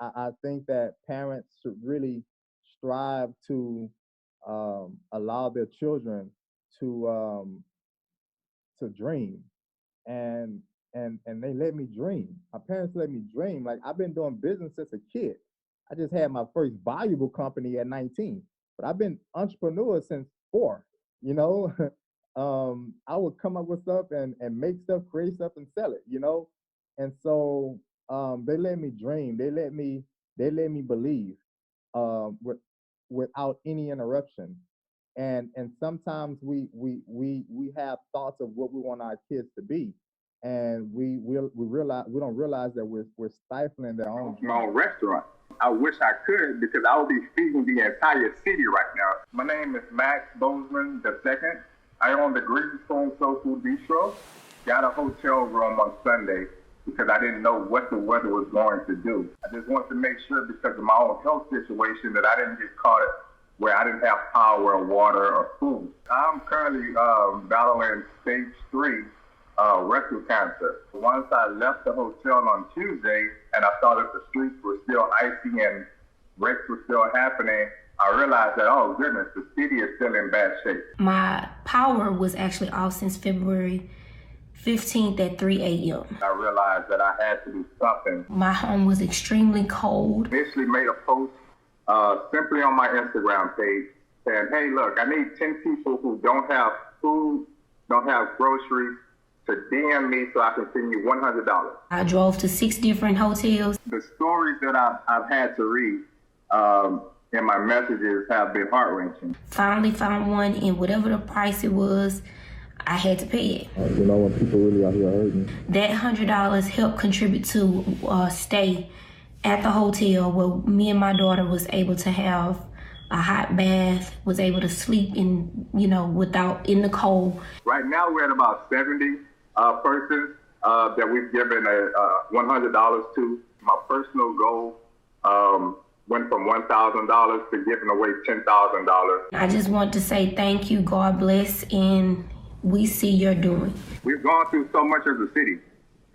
I think that parents should really strive to allow their children to dream, and and they let me dream. My parents let me dream. Like, I've been doing business since a kid. I just had my first valuable company at 19, but I've been entrepreneur since 4. You know, I would come up with stuff and make stuff, create stuff, and sell it. And so they let me dream. They let me believe, with, without any interruption. And sometimes we have thoughts of what we want our kids to be, and we don't realize that we're stifling their own my own restaurant. I wish I could, because I would be feeding the entire city right now. My name is Max Bozeman II. I own the Greasy Spoon Soul Food Bistro. Got a hotel room on Sunday because I didn't know what the weather was going to do. I just wanted to make sure, because of my own health situation, that I didn't get caught where I didn't have power or water or food. I'm currently battling stage 3 rectal cancer. Once I left the hotel on Tuesday and I saw that the streets were still icy and wrecks were still happening, I realized that, oh goodness, the city is still in bad shape. My power was actually off since February 15th at 3 a.m. I realized that I had to do something. My home was extremely cold. Initially made a post simply on my Instagram page saying, hey, look, I need 10 people who don't have food, don't have groceries, to DM me so I can send you $100. I drove to 6 different hotels. The stories that I've had to read in my messages have been heart-wrenching. Finally found one, and whatever the price it was, I had to pay it. When people really out here hurting. That $100 helped contribute to stay at the hotel, where me and my daughter was able to have a hot bath, was able to sleep in the cold. Right now we're at about 70 persons that we've given $100 to. My personal goal went from $1,000 to giving away $10,000. I just want to say thank you, God bless, and we see you're doing. We've gone through so much as a city,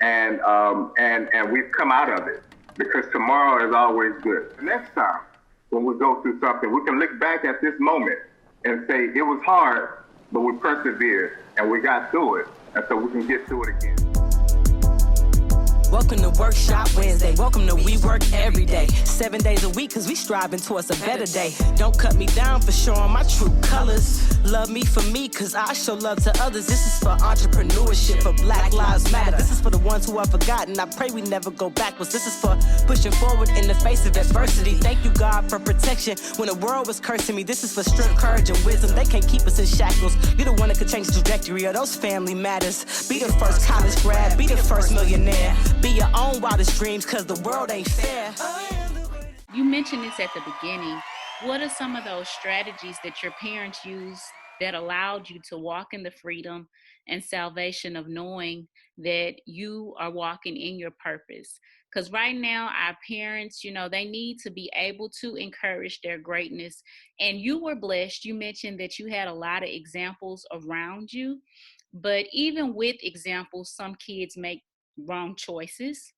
and we've come out of it, because tomorrow is always good. Next time, when we go through something, we can look back at this moment and say, it was hard, but we persevered and we got through it, and so we can get through it again. Welcome to Workshop Wednesday. Welcome to We Work Every Day. 7 days a week, cause we striving towards a better day. Don't cut me down for showing my true colors. Love me for me, cause I show love to others. This is for entrepreneurship, for Black Lives Matter. This is for the ones who are forgotten. I pray we never go backwards. This is for pushing forward in the face of adversity. Thank you, God, for protection when the world was cursing me. This is for strength, courage, and wisdom. They can't keep us in shackles. You're the one that could change the trajectory of those family matters. Be the first college grad, be the first millionaire. Be your own wildest dreams, cause the world ain't fair. You mentioned this at the beginning. What are some of those strategies that your parents used that allowed you to walk in the freedom and salvation of knowing that you are walking in your purpose? Because right now, our parents, they need to be able to encourage their greatness. And you were blessed. You mentioned that you had a lot of examples around you. But even with examples, some kids make wrong choices,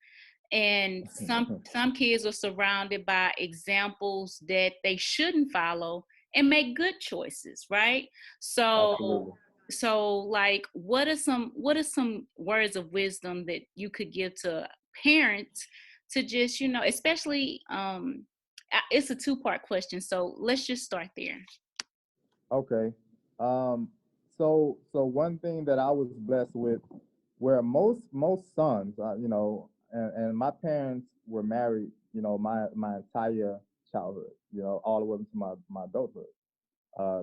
and some kids are surrounded by examples that they shouldn't follow and make good choices, right? So Absolutely. so like what are some words of wisdom that you could give to parents to just, especially it's a 2-part question, so let's just start there. Okay. So one thing that I was blessed with, where most sons, and my parents were married, my entire childhood, all the way to my adulthood,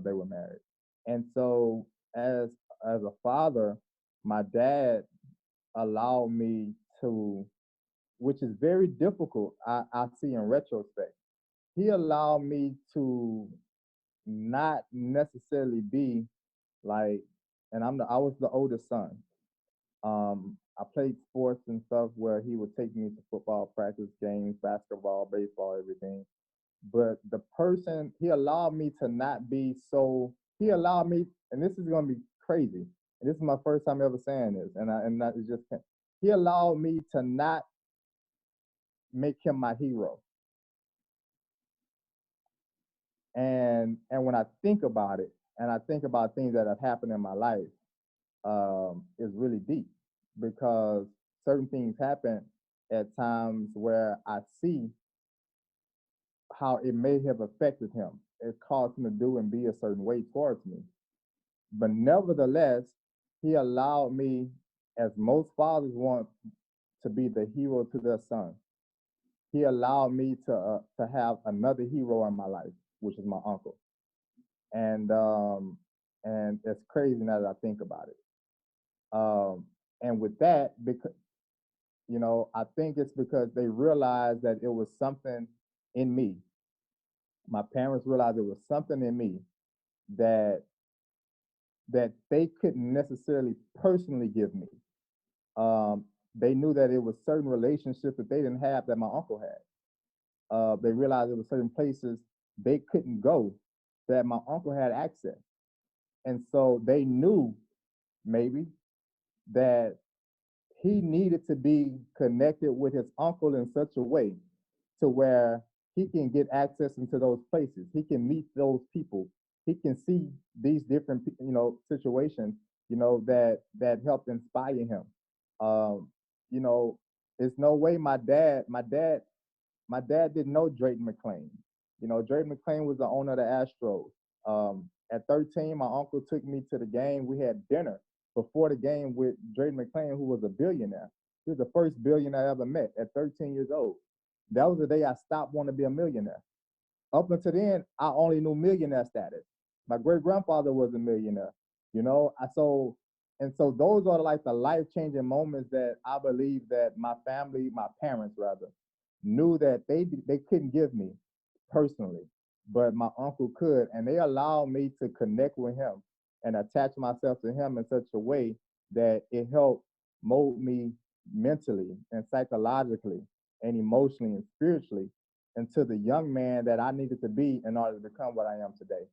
they were married. And so as a father, my dad allowed me to, which is very difficult, I see in retrospect, he allowed me to not necessarily be like, and I was the oldest son. I played sports and stuff where he would take me to football practice, games, basketball, baseball, everything. But the person, he allowed me to not be so, he allowed me, and this is going to be crazy, and this is my first time ever saying this, and that is just, he allowed me to not make him my hero. And when I think about it, and I think about things that have happened in my life, is really deep, because certain things happen at times where I see how it may have affected him. It caused him to do and be a certain way towards me. But nevertheless, he allowed me, as most fathers want, to be the hero to their son. He allowed me to have another hero in my life, which is my uncle. And it's crazy now that I think about it. And with that, because I think it's because they realized that it was something in me. My parents realized it was something in me that they couldn't necessarily personally give me. They knew that it was certain relationships that they didn't have that my uncle had. They realized there were certain places they couldn't go that my uncle had access. And so they knew, maybe, that he needed to be connected with his uncle in such a way to where he can get access into those places. He can meet those people. He can see these different, situations, that helped inspire him. Um, you know, there's no way my dad didn't know Drayton McClain. Drayton McClain was the owner of the Astros. At 13, my uncle took me to the game. We had dinner before the game with Drayton McClain, who was a billionaire. He was the first billionaire I ever met at 13 years old. That was the day I stopped wanting to be a millionaire. Up until then, I only knew millionaire status. My great grandfather was a millionaire, and so those are like the life changing moments that I believe that my family, my parents rather, knew that they couldn't give me personally, but my uncle could, and they allowed me to connect with him and attach myself to him in such a way that it helped mold me mentally and psychologically and emotionally and spiritually into the young man that I needed to be in order to become what I am today.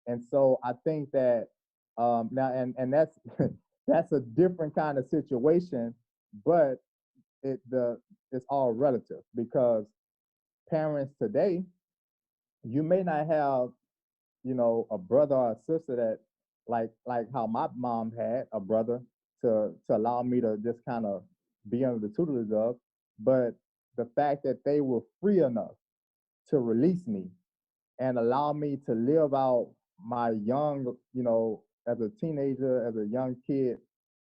And so I think that now, and that's that's a different kind of situation, but it's all relative, because parents today, you may not have, a brother or a sister that, like how my mom had a brother to allow me to just kind of be under the tutelage of, but the fact that they were free enough to release me and allow me to live out my young, as a teenager, as a young kid,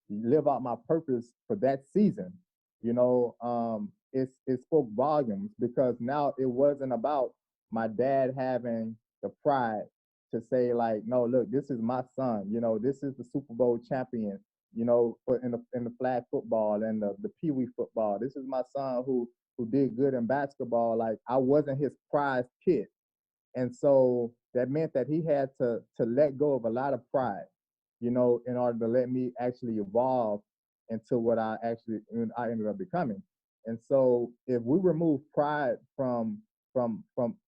live out my purpose for that season. It spoke volumes, because now it wasn't about my dad having the pride to say, like, no, look, this is my son. This is the Super Bowl champion. In the flag football and the Pee Wee football. This is my son who did good in basketball. Like, I wasn't his prized kid. And so that meant that he had to let go of a lot of pride, in order to let me actually evolve into what I ended up becoming. And so if we remove pride from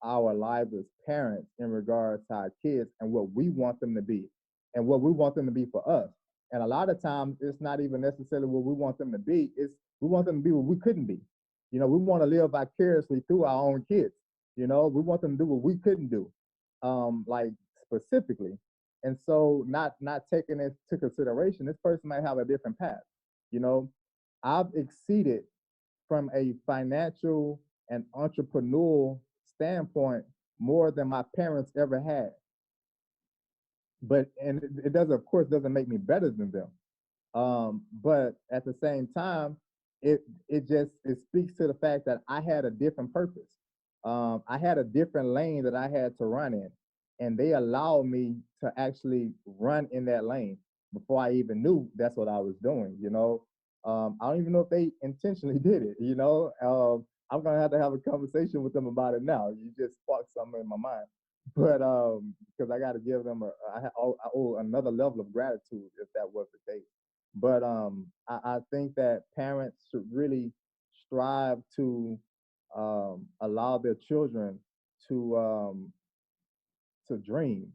our lives as parents in regards to our kids and what we want them to be and what we want them to be for us. And a lot of times it's not even necessarily what we want them to be, it's we want them to be what we couldn't be. We want to live vicariously through our own kids. We want them to do what we couldn't do, like specifically. And so not taking into consideration, this person might have a different path. You know, I've exceeded from a financial and entrepreneurial standpoint more than my parents ever had. But and it doesn't, of course, doesn't make me better than them. But at the same time, it speaks to the fact that I had a different purpose. I had a different lane that I had to run in, and they allowed me to actually run in that lane before I even knew that's what I was doing. I don't even know if they intentionally did it. I'm gonna have to have a conversation with them about it now. You just sparked something in my mind, but because I got to give them I owe another level of gratitude if that was the case. But I think that parents should really strive to allow their children to dream,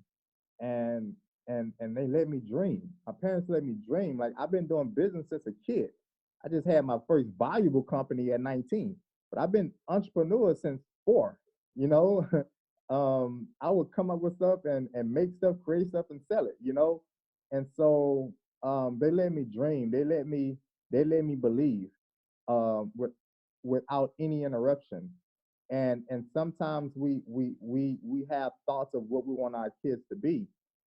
and and they let me dream. My parents let me dream. Like, I've been doing business since a kid. I just had my first valuable company at 19, but I've been entrepreneur since 4. You know, I would come up with stuff and make stuff, create stuff, and sell it, you know. And so they let me dream. They let me believe with without any interruption. And sometimes we have thoughts of what we want our kids to be,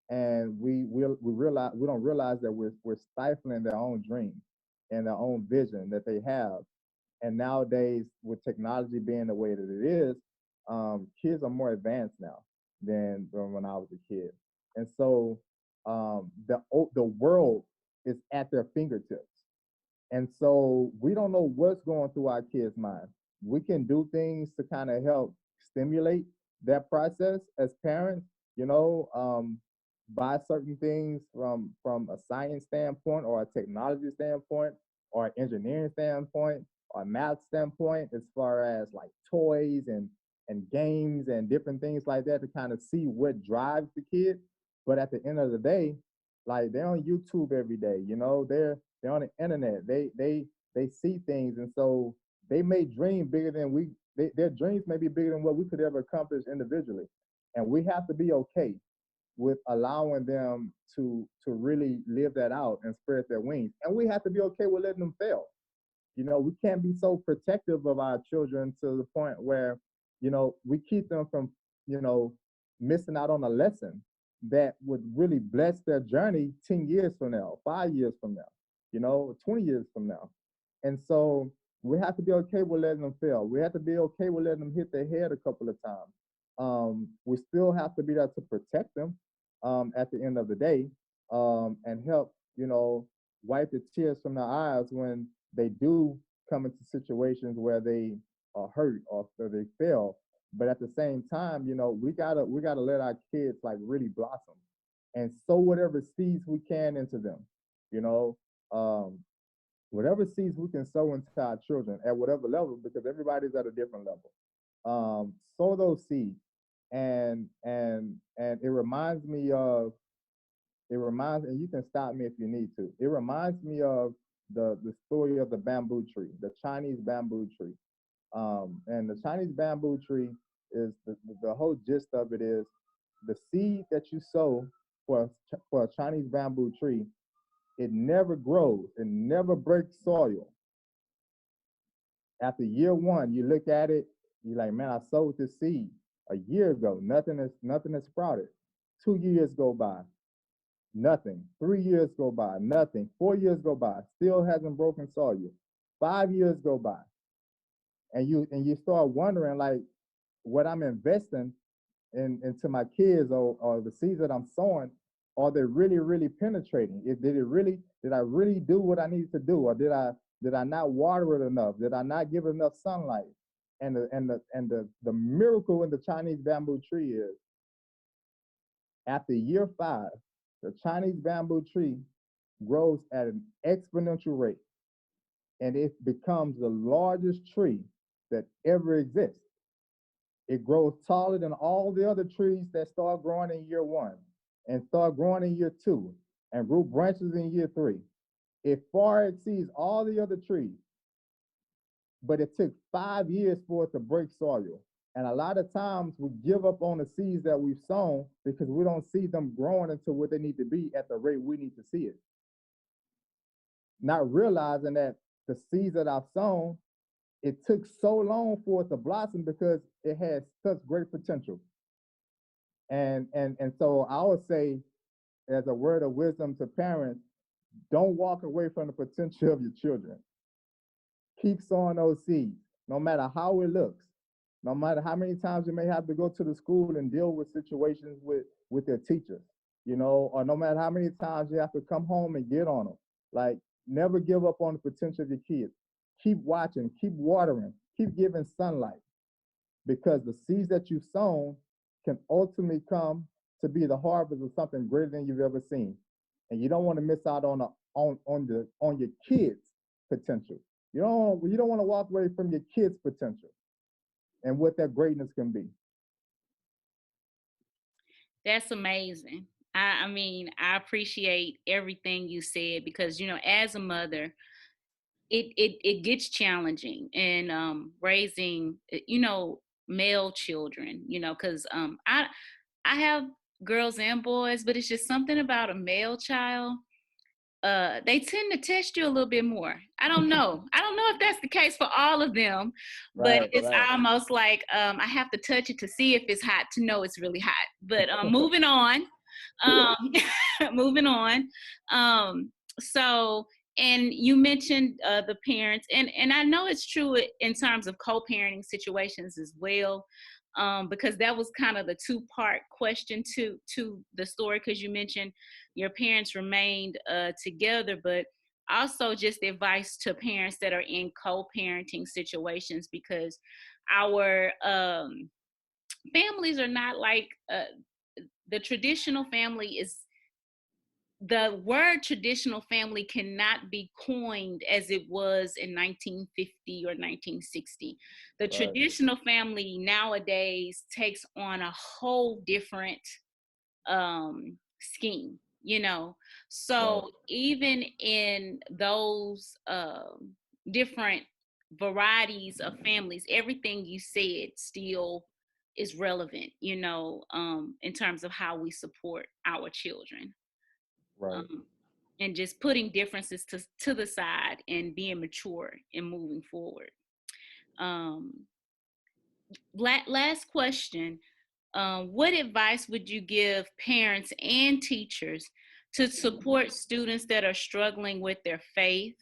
and we don't realize that we're stifling their own dreams and their own vision that they have. And nowadays, with technology being the way that it is, kids are more advanced now than when I was a kid. And so the world is at their fingertips. And so we don't know what's going through our kids' minds. We can do things to kind of help stimulate that process as parents, you know, buy certain things from a science standpoint or a technology standpoint or an engineering standpoint or a math standpoint, as far as like toys and games and different things like that, to kind of see what drives the kid. But at the end of the day, like, they're on YouTube every day, you know, they're on the internet. They see things, and so they may dream bigger than their dreams may be bigger than what we could ever accomplish individually. And we have to be okay with allowing them to really live that out and spread their wings. And we have to be okay with letting them fail. You know, we can't be so protective of our children to the point where, you know, we keep them from, you know, missing out on a lesson that would really bless their journey 10 years from now, 5 years from now, you know, 20 years from now. And so we have to be okay with letting them fail. We have to be okay with letting them hit their head a couple of times. We still have to be there to protect them at the end of the day, and help, you know, wipe the tears from their eyes when they do come into situations where they are hurt or they fail. But at the same time, you know, we gotta let our kids like really blossom and sow whatever seeds we can into them. You know, um, whatever seeds we can sow into our children at whatever level, because everybody's at a different level. Sow those seeds, and and you can stop me if you need to. It reminds me of the story of the bamboo tree, the Chinese bamboo tree. And the Chinese bamboo tree is the whole gist of it is the seed that you sow for a Chinese bamboo tree, it never grows, it never breaks soil. After year one, you look at it, you're like, man, I sowed this seed a year ago. Nothing has sprouted. 2 years go by, nothing. 3 years go by, nothing. 4 years go by, still hasn't broken soil. 5 years go by, and you start wondering, like, what I'm investing into my kids, or the seeds that I'm sowing, are they really, really penetrating? Did I really do what I needed to do? Or did I not water it enough? Did I not give it enough sunlight? And the miracle in the Chinese bamboo tree is, after year 5, the Chinese bamboo tree grows at an exponential rate, and it becomes the largest tree that ever exists. It grows taller than all the other trees that start growing in year 1 and start growing in year 2 and grew branches in year 3. It far exceeds all the other trees, but it took 5 years for it to break soil. And a lot of times we give up on the seeds that we've sown because we don't see them growing into what they need to be at the rate we need to see it. Not realizing that the seeds that I've sown, it took so long for it to blossom because it has such great potential. And so I would say, as a word of wisdom to parents, don't walk away from the potential of your children. Keep sowing those seeds, no matter how it looks, no matter how many times you may have to go to the school and deal with situations with their teachers, you know, or no matter how many times you have to come home and get on them. Like, never give up on the potential of your kids. Keep watching, keep watering, keep giving sunlight, because the seeds that you've sown can ultimately come to be the harvest of something greater than you've ever seen. And you don't want to miss out on your kids' potential. You don't want to walk away from your kids' potential and what that greatness can be. That's amazing. I mean, I appreciate everything you said because, as a mother, it gets challenging and raising, male children, because I have girls and boys, but it's just something about a male child. They tend to test you a little bit more. I don't know. I don't know if that's the case for all of them, but Right, it's right. almost like I have to touch it to see if it's hot to know it's really hot. But moving on, um, moving on. So, and you mentioned the parents, and I know it's true in terms of co-parenting situations as well. Because that was kind of the two-part question to the story, because you mentioned your parents remained together, but also just advice to parents that are in co-parenting situations, because our families are not like the traditional family is, the word traditional family cannot be coined as it was in 1950 or 1960. The Right, traditional family nowadays takes on a whole different scheme, right, so even in those different varieties of families, everything you said still is relevant, in terms of how we support our children, right. um, and just putting differences to the side and being mature and moving forward. um, Last question. What advice would you give parents and teachers to support students that are struggling with their faith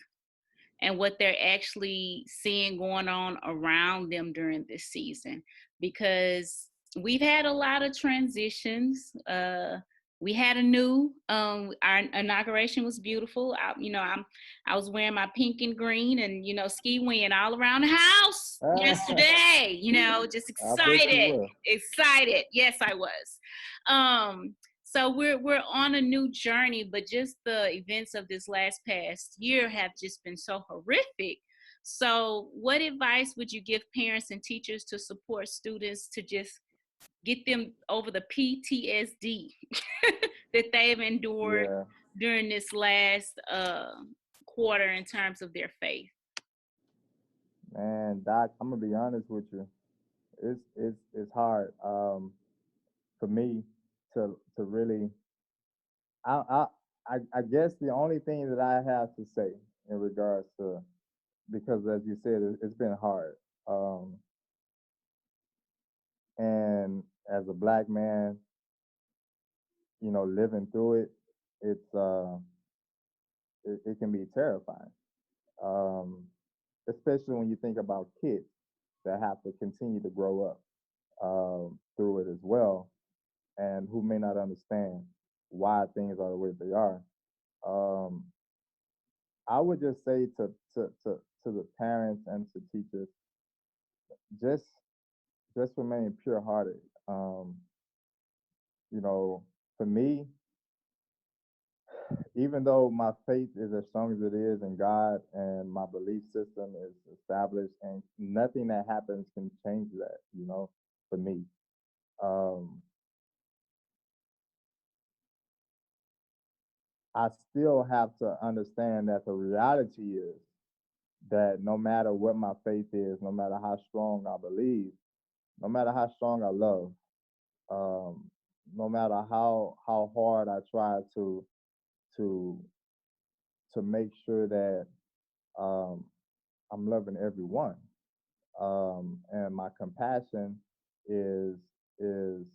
and what they're actually seeing going on around them during this season? Because we've had a lot of transitions. We had a new, our inauguration was beautiful. I was wearing my pink and green and, ski wing all around the house yesterday, just I bet you excited, will. excited. Yes, I was. So we're on a new journey, but just the events of this last past year have just been so horrific. So what advice would you give parents and teachers to support students to just get them over the PTSD that they've endured Yeah, during this last quarter in terms of their faith? man, Doc, I'm gonna be honest with you. It's hard for me to really. I I I guess the only thing that I have to say in regards to, because as you said, it's been hard. Um, and as a black man, living through it, it's it can be terrifying. Um, Especially when you think about kids that have to continue to grow up through it as well, and who may not understand why things are the way they are. Um, I would just say to the parents and to teachers, just just remain pure hearted. You know, for me, even though my faith is as strong as it is in God and my belief system is established, and nothing that happens can change that, for me. Um, I still have to understand that the reality is that no matter what my faith is, no matter how strong I believe, no matter how strong I love, um, no matter how hard I try to to make sure that um, I'm loving everyone, and my compassion is is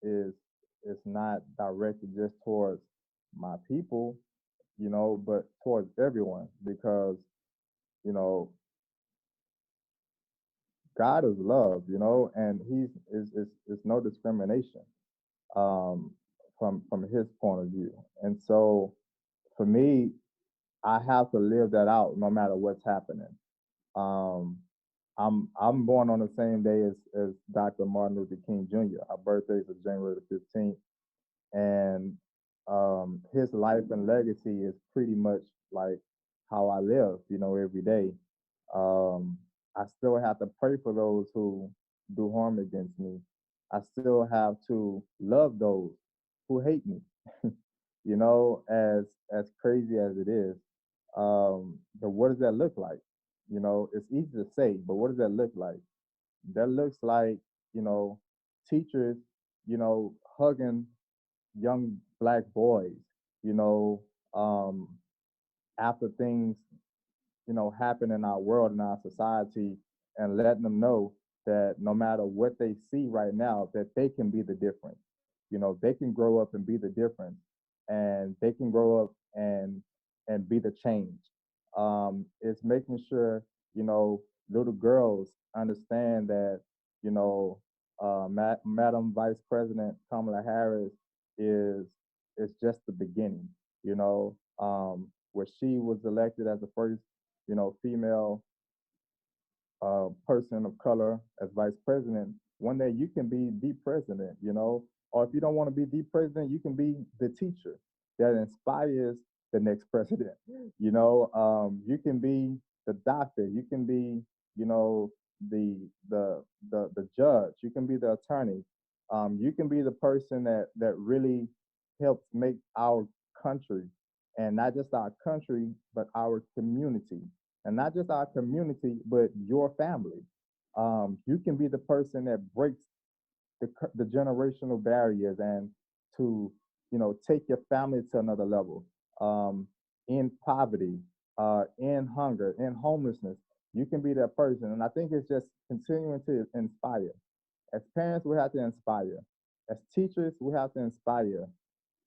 is is not directed just towards my people, but towards everyone, because you know God is love, and He's is no discrimination um, from His point of view, and so for me, I have to live that out no matter what's happening. Um, I'm born on the same day as Dr. Martin Luther King Jr. Our birthdays are January the 15th, and his life and legacy is pretty much like how I live, every day. I still have to pray for those who do harm against me. I still have to love those who hate me. As crazy as it is. But what does that look like? It's easy to say, but what does that look like? That looks like, you know, teachers, hugging young black boys, you know, um, after things, happen in our world, in our society, and letting them know that no matter what they see right now, that they can be the difference. They can grow up and be the difference, and they can grow up and be the change. It's making sure, little girls understand that, Madam Vice President Kamala Harris is is just the beginning. Where she was elected as the first, female person of color as vice president, one day you can be the president, or if you don't want to be the president, you can be the teacher that inspires the next president. You can be the doctor, you can be, the the judge, you can be the attorney, you can be the person that really helps make our country, and not just our country, but our community, and not just our community, but your family. You can be the person that breaks the generational barriers and to, take your family to another level. In poverty, in hunger, in homelessness, you can be that person. And I think it's just continuing to inspire. As parents, we have to inspire. As teachers, we have to inspire.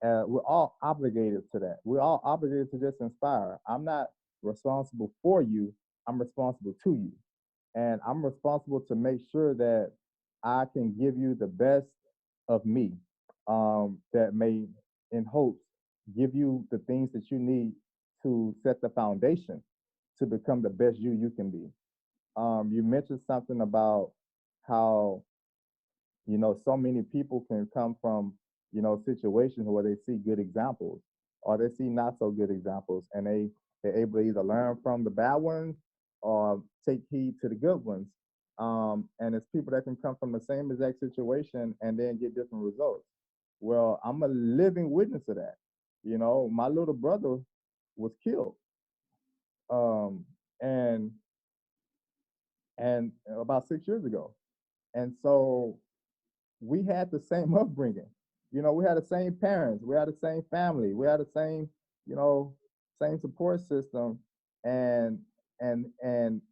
We're all obligated to that. We're all obligated to just inspire. I'm not responsible for you. I'm responsible to you. And I'm responsible to make sure that I can give you the best of me, that may, in hopes, give you the things that you need to set the foundation to become the best you can be. You mentioned something about how, so many people can come from, situations where they see good examples or they see not so good examples, and they're able to either learn from the bad ones or take heed to the good ones. And it's people that can come from the same exact situation and then get different results. Well, I'm a living witness of that. My little brother was killed, um, and and about 6 years ago, and so we had the same upbringing. We had the same parents, we had the same family, we had the same, you know, same support system, and and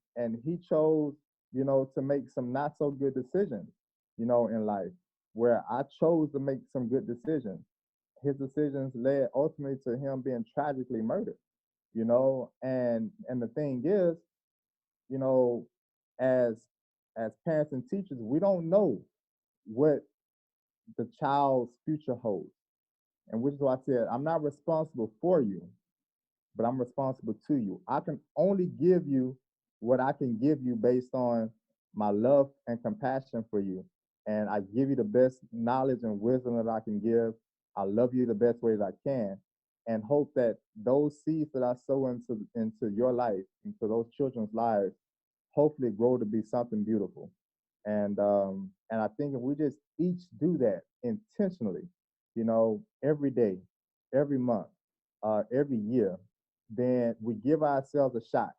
he chose, to make some not so good decisions, in life, where I chose to make some good decisions. His decisions led ultimately to him being tragically murdered. And the thing is, you know, as parents and teachers, we don't know what the child's future holds. And which is why I said, I'm not responsible for you, but I'm responsible to you. I can only give you what I can give you based on my love and compassion for you. And I give you the best knowledge and wisdom that I can give. I love you the best way that I can, and hope that those seeds that I sow into your life, into those children's lives, hopefully grow to be something beautiful. And I think if we just each do that intentionally, every day, every month, every year, then we give ourselves a shot,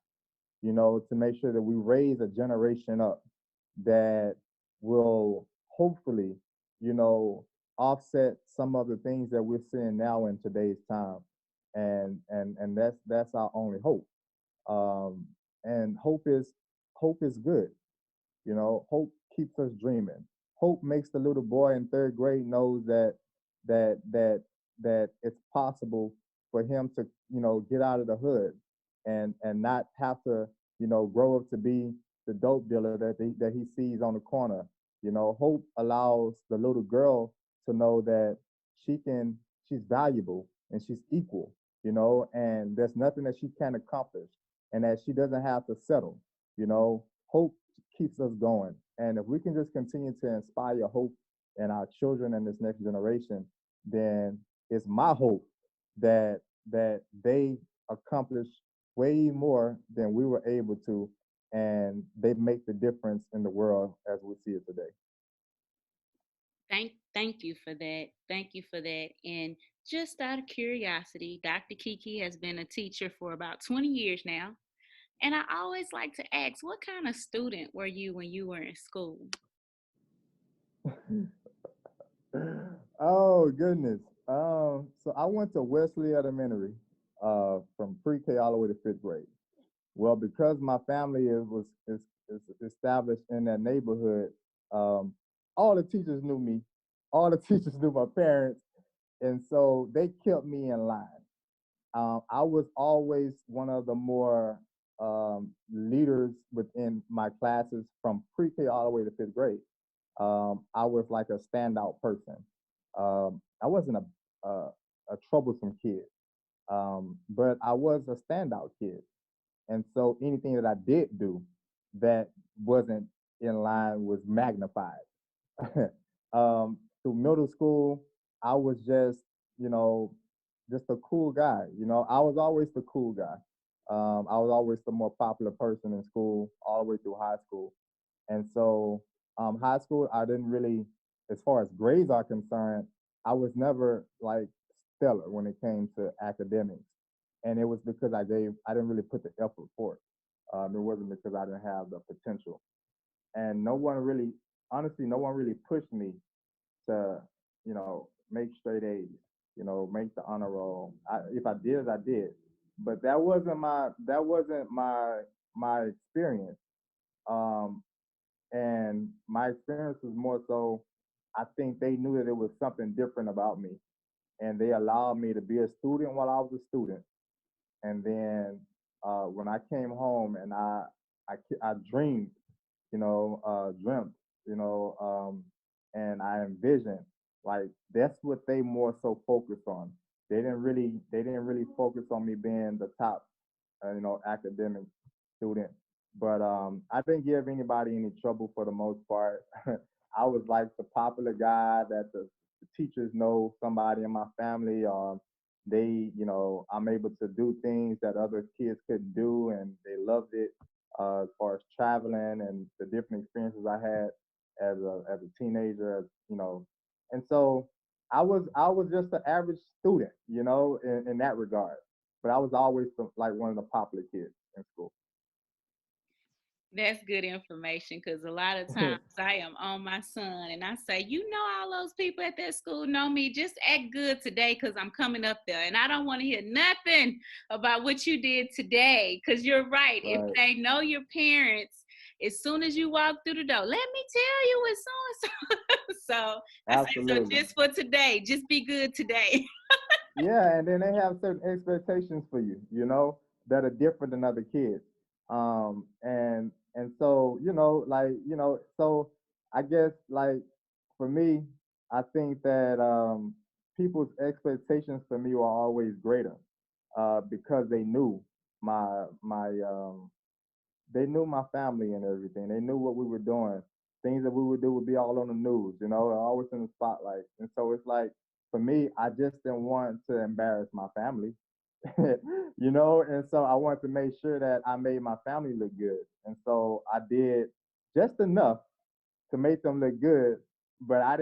to make sure that we raise a generation up that will hopefully, offset some of the things that we're seeing now in today's time. And that's our only hope. Um, and hope is good. Hope keeps us dreaming. Hope makes the little boy in third grade knows that that that it's possible for him to, get out of the hood and not have to, grow up to be the dope dealer that he sees on the corner. Hope allows the little girl to know that she's valuable and she's equal, and there's nothing that she can't accomplish, and that she doesn't have to settle. Hope keeps us going. And if we can just continue to inspire hope in our children and this next generation, then it's my hope that they accomplish way more than we were able to, and they make the difference in the world as we see it today. Thank you for that. Thank you for that. And just out of curiosity, Dr. Kiki has been a teacher for about 20 years now. And I always like to ask, what kind of student were you when you were in school? Oh goodness. So I went to Wesley Elementary, from pre-K all the way to fifth grade. Well, because my family is established in that neighborhood, um, all the teachers knew me, all the teachers knew my parents, and so they kept me in line. I was always one of the more leaders within my classes from pre-K all the way to fifth grade. I was like a standout person. I wasn't a troublesome kid, but I was a standout kid. And so anything that I did do that wasn't in line was magnified. Through middle school, I was just, you know, just a cool guy. I was always the cool guy. I was always the more popular person in school, all the way through high school. And so, high school, I didn't really, as far as grades are concerned, I was never like stellar when it came to academics. And it was because I didn't really put the effort for it. It wasn't because I didn't have the potential. And no one really, honestly, no one really pushed me to, make straight A's, make the honor roll. If I did, I did. But that wasn't my experience. Um, and my experience was more so, I think they knew that it was something different about me, and they allowed me to be a student while I was a student. And then when I came home and I dreamed, dreamt, you know, and I envisioned, like that's what they more so focused on. They didn't really focus on me being the top, academic student. But I didn't give anybody any trouble for the most part. I was like the popular guy that the teachers know somebody in my family. I'm able to do things that other kids couldn't do, and they loved it. As far as traveling and the different experiences I had as a teenager, and so I was just an average student, in that regard. But I was always like one of the popular kids in school. That's good information because a lot of times I am on my son and I say, all those people at that school know me. Just act good today because I'm coming up there. And I don't want to hear nothing about what you did today because you're right. If Right. they know your parents, as soon as you walk through the door, let me tell you it's so and so. So I say, so Absolutely. just for today, just be good today. Yeah, and then they have certain expectations for you, that are different than other kids. And so, so I guess like for me, I think that people's expectations for me were always greater, because they knew my family and everything. They knew what we were doing. Things that we would do would be all on the news, always in the spotlight. And so it's like, for me, I just didn't want to embarrass my family, and so I wanted to make sure that I made my family look good. And so I did just enough to make them look good, but I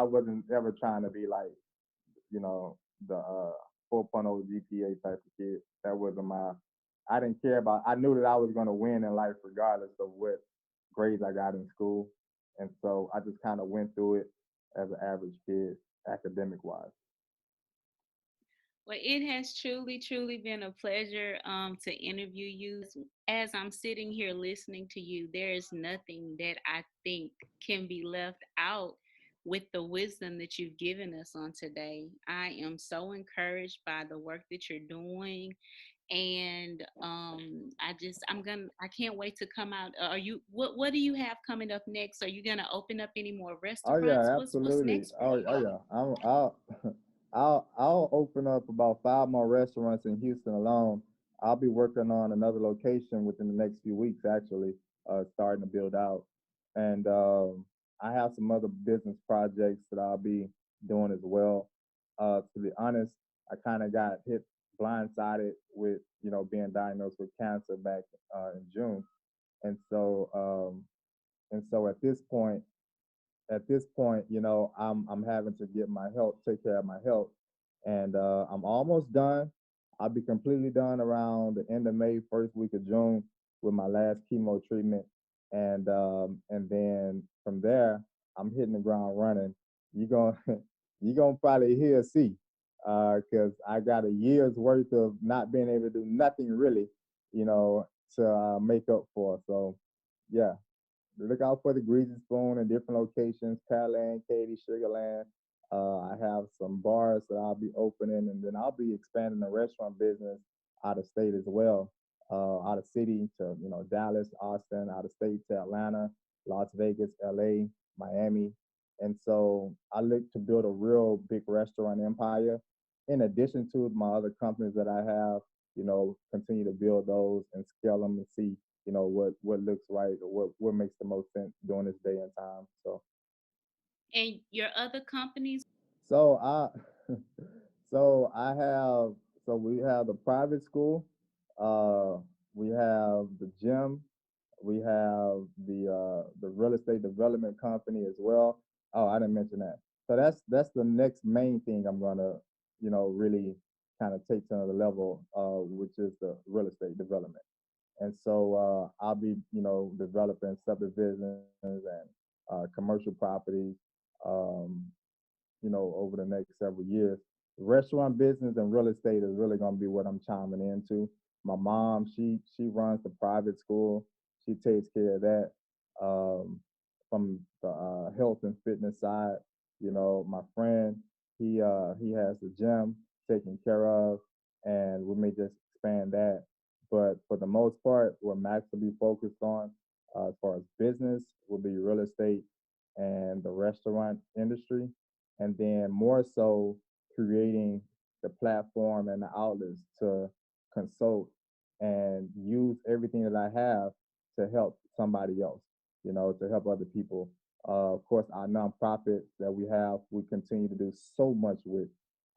wasn't ever trying to be like, the 4.0 GPA type of kid. That wasn't my. I didn't care about. I knew that I was going to win in life regardless of what grades I got in school, and so I just kind of went through it as an average kid, academic wise. Well, it has truly, truly been a pleasure to interview you. As I'm sitting here listening to you, there is nothing that I think can be left out with the wisdom that you've given us on today. I am so encouraged by the work that you're doing. And I can't wait to come out. Are you what do you have coming up next? Are you gonna open up any more Oh restaurants? yeah, What's absolutely. next for Oh you? yeah. I'll I'll open up about five more restaurants in Houston alone. I'll be working on another location within the next few weeks, actually, starting to build out. And I have some other business projects that I'll be doing as well. To be honest, I kind of got hit blindsided with, being diagnosed with cancer back in June. And so, at this point, I'm having to get my health, take care of my health, and I'm almost done. I'll be completely done around the end of May, first week of June with my last chemo treatment. And then from there, I'm hitting the ground running. You're gonna you're gonna probably hear see, because I got a year's worth of not being able to do nothing really, to make up for. So yeah, look out for the Greasy Spoon in different locations: Pearland, Katy, Sugarland. I have some bars that I'll be opening, and then I'll be expanding the restaurant business out of state as well, out of city to Dallas, Austin, out of state to Atlanta, Las Vegas, LA, Miami. And so I look to build a real big restaurant empire in addition to my other companies that I have, continue to build those and scale them and see, what looks right or what makes the most sense during this day and time. And your other companies? So I so I have so we have the private school, we have the gym, we have the real estate development company as well. Oh, I didn't mention that. So that's the next main thing I'm gonna, really kind of take to another level, which is the real estate development. And so I'll be, developing subdivisions and commercial properties, um, over the next several years. Restaurant business and real estate is really going to be what I'm chiming into. My mom, she runs the private school. She takes care of that, from the health and fitness side. My friend, he has the gym taken care of, and we may just expand that. But for the most part, what Max will be focused on, as far as business, will be real estate and the restaurant industry, and then more so creating the platform and the outlets to consult and use everything that I have to help somebody else, to help other people. Of course, our nonprofit that we have, we continue to do so much with,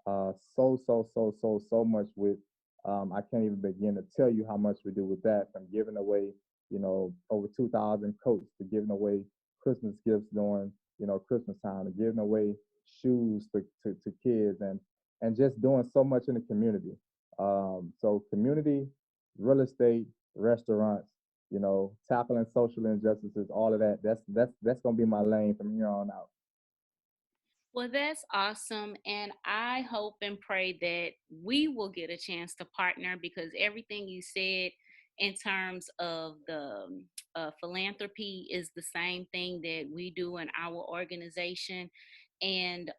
so much with. I can't even begin to tell you how much we do with that, from giving away, over 2,000 coats, to giving away Christmas gifts during, Christmas time, to giving away shoes to kids, and just doing so much in the community. So community, real estate, restaurants, tackling social injustices, all of that. That's gonna be my lane from here on out. Well, that's awesome. And I hope and pray that we will get a chance to partner, because everything you said in terms of the philanthropy is the same thing that we do in our organization. And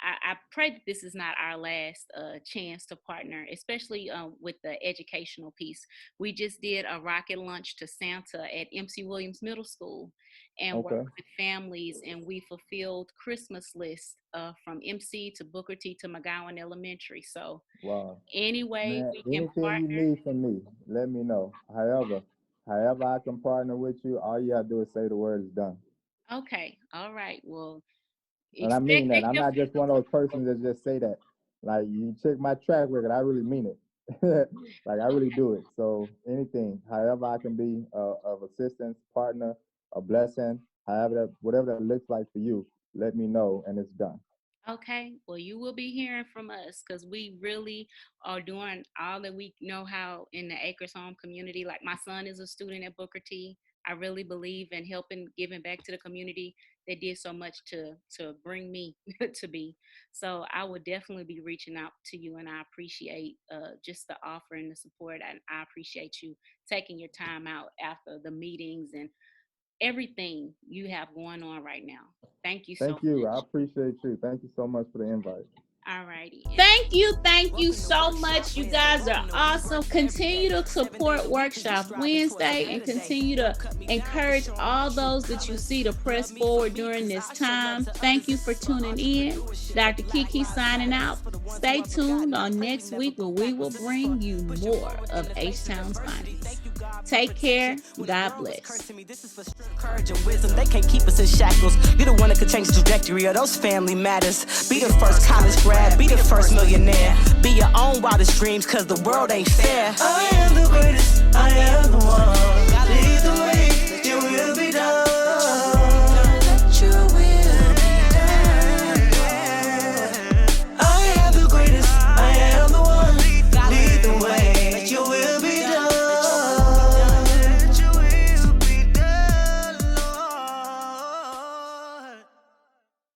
I pray that this is not our last chance to partner, especially with the educational piece. We just did a rocket launch to Santa at MC Williams Middle School, and Okay. worked with families, and we fulfilled Christmas lists from MC to Booker T to McGowan Elementary. So Wow. anyway, Man, we can anything you partner. need from me, let me know. However I can partner with you, all you gotta do is say the word is done. Okay, all right. Well, And I mean expect that. that I'm your not just one of those persons that just say that. Like, you check my track record, I really mean it. Like, I really do it. So anything, however I can be of assistance, partner, a blessing, whatever that looks like for you, let me know and it's done. Okay, well, you will be hearing from us, because we really are doing all that we know how in the Acres Home community. Like, my son is a student at Booker T. I really believe in helping, giving back to the community that did so much to bring me to be. So I will definitely be reaching out to you, and I appreciate just the offer and the support, and I appreciate you taking your time out after the meetings and everything you have going on right now. Thank you so Thank you. I much. appreciate you. Thank you so much for the invite. Alrighty. Thank you so much. You guys are awesome. Continue to support Workshop Wednesday and continue to encourage all those that you see to press forward during this time. Thank you for tuning in. Dr. Kiki signing out. Stay tuned on next week, where we will bring you more of H-Town's finest. Take care. God bless. Courage and wisdom, they can't keep us in shackles. You're the one that could change the trajectory of those family matters. Be the first college grad, be the first millionaire. Be your own wildest dreams, cause the world ain't fair. I am the greatest, I am the one. Lead the way.